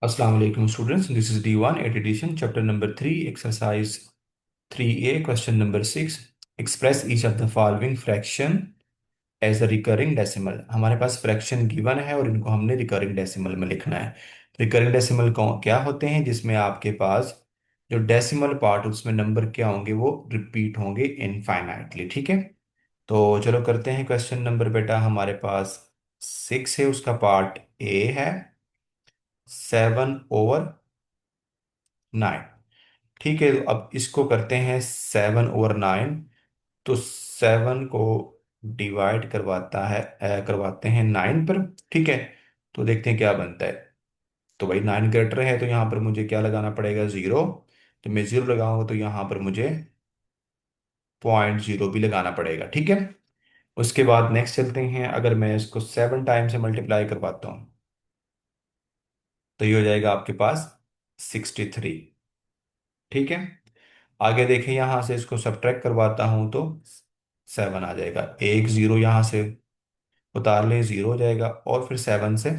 Assalamu alaikum students. This is D1 8 edition, chapter number 3, exercise 3A, question number 6. Express each of the following fraction as a recurring decimal. हमारे पास fraction given है और इनको हमने recurring decimal में लिखना है। Recurring decimal क्या होते हैं? जिसमें आपके पास जो डेसिमल पार्ट उसमें नंबर क्या होंगे, वो रिपीट होंगे इनफाइनाइटली। ठीक है, तो चलो करते हैं क्वेश्चन नंबर। बेटा हमारे पास 6 है, उसका पार्ट ए है 7/9। ठीक है, तो अब इसको करते हैं 7/9। तो 7 को डिवाइड करवाते हैं 9 पर। ठीक है, तो देखते हैं क्या बनता है। तो भाई 9 ग्रेटर है, तो यहाँ पर मुझे क्या लगाना पड़ेगा? 0। तो मैं 0 लगाऊंगा तो यहाँ पर मुझे 0.0 भी लगाना पड़ेगा। ठीक है, उसके बाद नेक्स्ट चलते हैं। अगर मैं इसको 7 टाइम से मल्टीप्लाई करवाता हूँ तो ये हो जाएगा आपके पास 63। ठीक है, आगे देखें, यहां से इसको सब्ट्रैक्ट करवाता हूं तो 7 आ जाएगा। एक जीरो यहां से उतार ले, 0 हो जाएगा, और फिर 7 से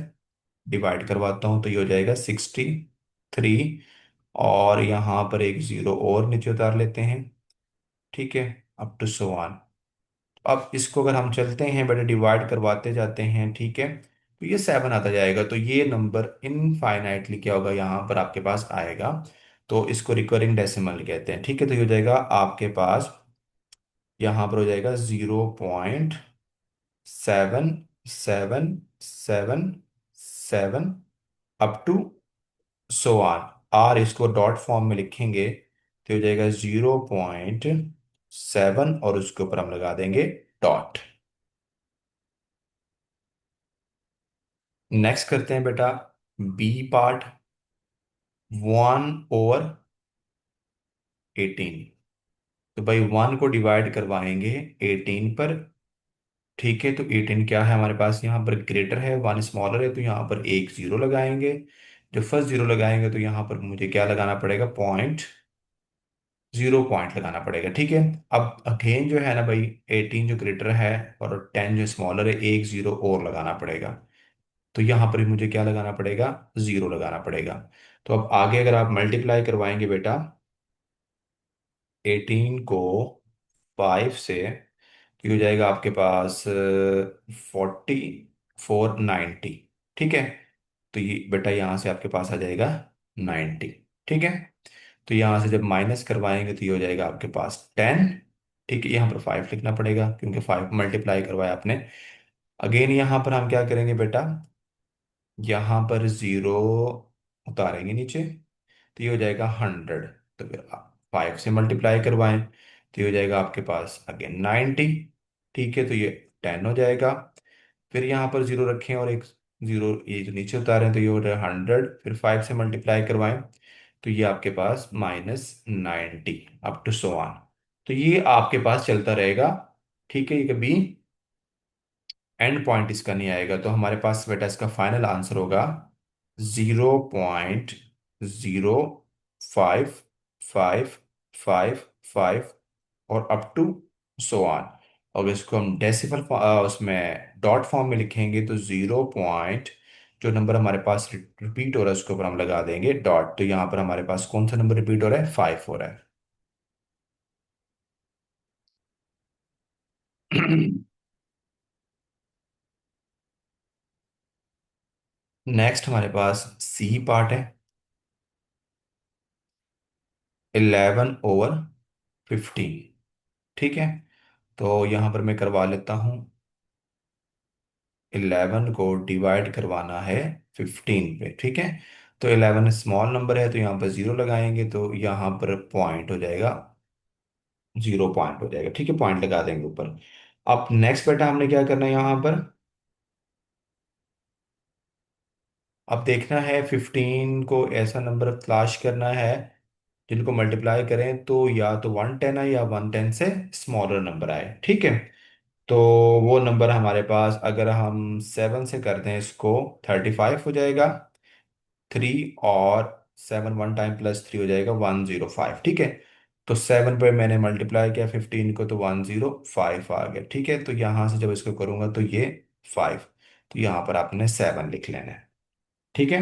डिवाइड करवाता हूं तो ये हो जाएगा 63। और यहां पर एक जीरो और नीचे उतार लेते हैं। ठीक है, अप टू सो ऑन। अब इसको अगर हम चलते हैं बेटा, डिवाइड करवाते जाते हैं, ठीक है, तो ये 7 आता जाएगा। तो ये नंबर इनफाइनाइटली क्या होगा, यहाँ पर आपके पास आएगा। तो इसको रिकरिंग डेसिमल कहते हैं। ठीक है, तो ये हो जाएगा आपके पास, यहाँ पर हो जाएगा 0.7777 अप टू सो ऑन। और इसको डॉट फॉर्म में लिखेंगे तो हो जाएगा 0.7 और उसके ऊपर हम लगा देंगे डॉट। नेक्स्ट करते हैं बेटा बी पार्ट, 1/18। तो भाई 1 को डिवाइड करवाएंगे 18 पर। ठीक है, तो 18 क्या है हमारे पास, यहाँ पर ग्रेटर है, 1 स्मॉलर है, तो यहाँ पर एक जीरो लगाएंगे। जब फर्स्ट जीरो लगाएंगे तो यहाँ पर मुझे क्या लगाना पड़ेगा? 0.0 लगाना पड़ेगा। ठीक है, अब अगेन जो है ना भाई, 18 जो ग्रेटर है और 10 जो स्मॉलर है, एक जीरो और लगाना पड़ेगा। तो यहाँ पर भी मुझे क्या लगाना पड़ेगा? 0 लगाना पड़ेगा। तो अब आगे अगर आप मल्टीप्लाई करवाएंगे बेटा 18 को 5 से, तो ये हो जाएगा आपके पास 4490। ठीक है, तो ये बेटा यहाँ से आपके पास आ जाएगा 90। ठीक है, तो यहाँ से जब माइनस करवाएंगे तो ये हो जाएगा आपके पास 10। ठीक है, यहाँ पर 5 लिखना पड़ेगा क्योंकि 5 मल्टीप्लाई करवाया आपने। अगेन यहाँ पर हम क्या करेंगे बेटा, यहाँ पर 0 उतारेंगे नीचे तो ये हो जाएगा 100। तो फिर आप 5 से मल्टीप्लाई करवाएं तो ये हो जाएगा आपके पास अगेन 90। ठीक है, तो ये 10 हो जाएगा। फिर यहाँ पर 0 रखें और एक जीरो ये जो नीचे उतारें तो ये हो रहा है 100। फिर 5 से मल्टीप्लाई करवाएं तो ये आपके पास -90 अप टू सो ऑन। तो ये आपके पास चलता रहेगा। ठीक है, ये कभी एंड पॉइंट इसका नहीं आएगा। तो हमारे पास बेटा इसका फाइनल आंसर होगा 0.05555 और अप टू सो ऑन। और इसको हम डेसिमल उसमें डॉट फॉर्म में लिखेंगे तो 0 पॉइंट जो नंबर हमारे पास रिपीट हो रहा है उसके ऊपर हम लगा देंगे डॉट। तो यहाँ पर हमारे पास कौन सा नंबर रिपीट हो रहा है? 5 हो रहा है। नेक्स्ट हमारे पास सी पार्ट है, 11/15। ठीक है, तो यहाँ पर मैं करवा लेता हूँ। 11 को डिवाइड करवाना है 15 पे। ठीक है, तो 11 स्मॉल नंबर है तो यहाँ पर 0 लगाएंगे तो यहाँ पर पॉइंट हो जाएगा, 0 पॉइंट हो जाएगा। ठीक है, पॉइंट लगा देंगे ऊपर। अब नेक्स्ट बेटा हमने क्या करना है यहाँ पर, अब देखना है 15 को ऐसा नंबर तलाश करना है जिनको मल्टीप्लाई करें तो या तो 110 आए या 110 से स्मॉलर नंबर आए। ठीक है, तो वो नंबर हमारे पास अगर हम 7 से करते हैं इसको 35 हो जाएगा। 3 और 7 1 टाइम +3 हो जाएगा 105। ठीक है, तो 7 पे मैंने मल्टीप्लाई किया 15 को तो 105 आ गया। ठीक है, तो यहाँ से जब इसको करूँगा तो ये 5, तो यहाँ पर आपने 7 लिख लेना है। ठीक है,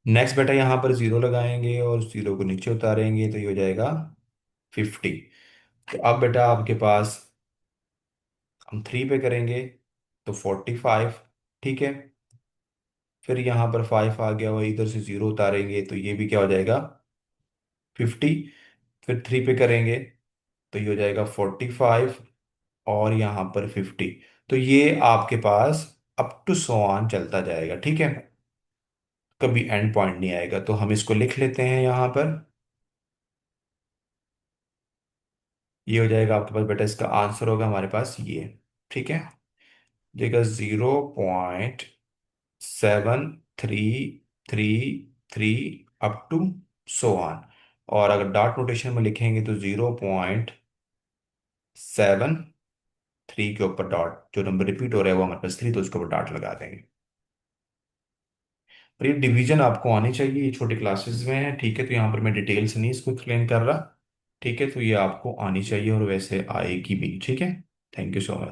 नेक्स्ट बेटा यहाँ पर जीरो लगाएंगे और जीरो को नीचे उतारेंगे तो ये हो जाएगा 50। तो अब बेटा आपके पास हम थ्री पे करेंगे तो 45। ठीक है, फिर यहाँ पर फाइव आ गया, वही इधर से जीरो उतारेंगे तो ये भी क्या हो जाएगा 50। फिर थ्री पे करेंगे तो ये हो जाएगा 45 और यहाँ पर 50। तो ये आपके पास अप टू सो ऑन चलता जाएगा। ठीक है, कभी एंड पॉइंट नहीं आएगा। तो हम इसको लिख लेते हैं यहाँ पर। ये हो जाएगा आपके पास बेटा, इसका आंसर होगा हमारे पास ये। ठीक है, देखा 0.7333 अप टू सो ऑन। और अगर डॉट नोटेशन में लिखेंगे तो 0.73 के ऊपर डॉट, जो नंबर रिपीट हो रहा है वो हमारे पास थ्री, तो उसके ऊपर डॉट लगा देंगे। और ये डिवीजन आपको आनी चाहिए, ये छोटी क्लासेस में है। ठीक है, तो यहाँ पर मैं डिटेल से नहीं इसको एक्सप्लेन कर रहा। ठीक है, तो ये आपको आनी चाहिए और वैसे आएगी भी। ठीक है, थैंक यू सो मच।